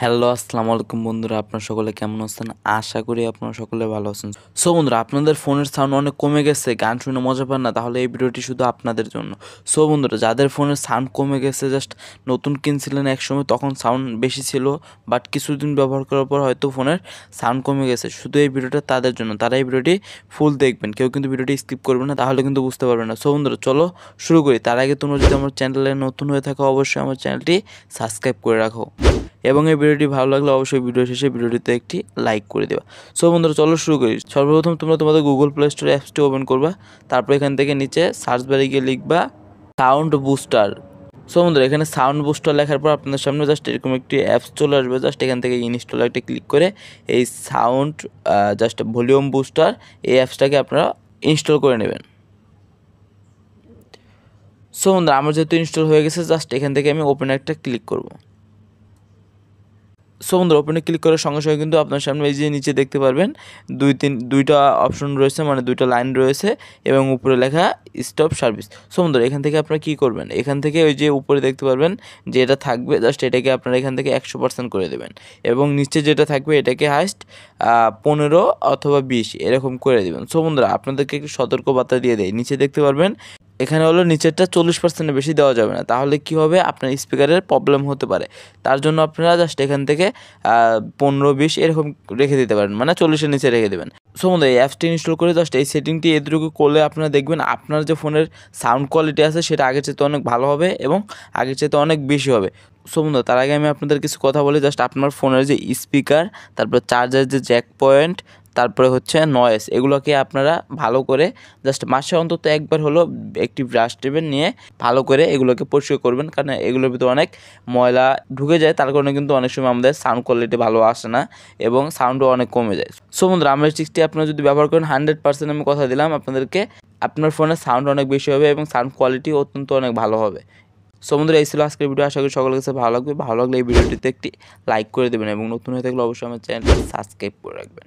Hello, আসসালামু আলাইকুম বন্ধুরা। আপনারা সকলে কেমন আছেন? আশা করি আপনারা সকলে ভালো আছেন। সো বন্ধুরা, আপনাদের ফোনের সাউন্ড অনেক কমে গেছে, গান শুনে মজা পান না, তাহলে এই ভিডিওটি শুধু আপনাদের জন্য। সো বন্ধুরা, যাদের ফোনের সাউন্ড কমে গেছে, জাস্ট নতুন কিনছিলেন একসময়, তখন সাউন্ড বেশি ছিল, বাট কিছুদিন ব্যবহার করার পর হয়তো ফোনের সাউন্ড কমে গেছে, শুধু এই ভিডিওটা তাদের জন্য। তারা এই ভিডিওটি ফুল দেখবেন, কেউ কিন্তু ভিডিওটি স্কিপ করবে না, তাহলে কিন্তু বুঝতে পারবেন না। সো বন্ধুরা, চলো শুরু করি। তার আগে তোমরা যদি আমার চ্যানেলে নতুন হয়ে থাকো, অবশ্যই আমার চ্যানেলটি সাবস্ক্রাইব করে রাখো এবং এই ভিডিওটি ভালো লাগলে অবশ্যই ভিডিও শেষে ভিডিওটিতে একটি লাইক করে দেবা। সো বন্ধুরা, চলো শুরু করি। সর্বপ্রথম তোমরা তোমাদের গুগল প্লে স্টোরে অ্যাপসটি ওপেন করবা। তারপর এখান থেকে নিচে সার্চ বারে গিয়ে লিখবা সাউন্ড বুস্টার। সো বন্ধুরা, এখানে সাউন্ড বুস্টার লেখার পর আপনাদের সামনে জাস্ট এরকম একটি অ্যাপস চলে আসবে। জাস্ট এখান থেকে ইনস্টল একটা ক্লিক করে এই সাউন্ড জাস্ট ভলিউম বুস্টার এই অ্যাপসটাকে আপনারা ইনস্টল করে নেবেন। সো বন্ধুরা, আমার যেহেতু ইনস্টল হয়ে গেছে, জাস্ট এখান থেকে আমি ওপেন একটা ক্লিক করব। সো বন্ধুরা, ওপেনে ক্লিক করার সঙ্গে সঙ্গে কিন্তু আপনার সামনে এই যে নিচে দেখতে পারবেন দুইটা অপশন রয়েছে, মানে দুইটা লাইন রয়েছে এবং উপরে লেখা স্টপ সার্ভিস। সো বন্ধুরা, এখান থেকে আপনারা কী করবেন, এখান থেকে ওই যে উপরে দেখতে পারবেন যে এটা থাকবে, জাস্ট এটাকে আপনারা এখান থেকে 100% করে দেবেন এবং নিচে যেটা থাকবে এটাকে হাইস্ট 15 অথবা 20 এরকম করে দেবেন। সো বন্ধুরা, আপনাদেরকে একটু সতর্কবার্তা দিয়ে দেয়, নিচে দেখতে পারবেন এখানে হলো নিচেরটা 40%-এর বেশি দেওয়া যাবে না, তাহলে কি হবে, আপনার স্পিকারের প্রবলেম হতে পারে। তার জন্য আপনারা জাস্ট এখান থেকে 15-20 এরকম রেখে দিতে পারেন, মানে 40-এর নিচে রেখে দেবেন। সো বন্ধুরা, এই অ্যাপসটি ইনস্টল করে জাস্ট এই সেটিংটি এতটুকু করলে আপনারা দেখবেন আপনার যে ফোনের সাউন্ড কোয়ালিটি আছে সেটা আগের চাইতে অনেক ভালো হবে এবং আগের চাইতে অনেক বেশি হবে। সো বন্ধুরা, তার আগে আমি আপনাদের কিছু কথা বলি। জাস্ট আপনার ফোনের যে স্পিকার, তারপর চার্জার যে জ্যাক পয়েন্ট, তারপরে হচ্ছে নয়েজ, এগুলোকে আপনারা ভালো করে জাস্ট মাসে অন্তত একবার হলো একটি ব্রাশ টেবিল নিয়ে ভালো করে এগুলোকে পরিষ্কার করবেন, কারণ এগুলোর ভিতরে অনেক ময়লা ঢুকে যায়, তার কারণে কিন্তু অনেক সময় আমাদের সাউন্ড কোয়ালিটি ভালো আসে না এবং সাউন্ডও অনেক কমে যায়। সো বন্ধুরা, আমার চিপসটি আপনারা যদি ব্যবহার করেন 100% আমি কথা দিলাম আপনাদেরকে, আপনার ফোনের সাউন্ড অনেক বেশি হবে এবং সাউন্ড কোয়ালিটি অত্যন্ত অনেক ভালো হবে। সো বন্ধুরা, এই ছিল আজকের ভিডিও। আশা করি সকলের কাছে ভালো লাগবে। ভালো লাগলে এই ভিডিওটিতে একটি লাইক করে দেবেন এবং নতুন হয়ে থাকলে অবশ্যই আমার চ্যানেলটি সাবস্ক্রাইব করে রাখবেন।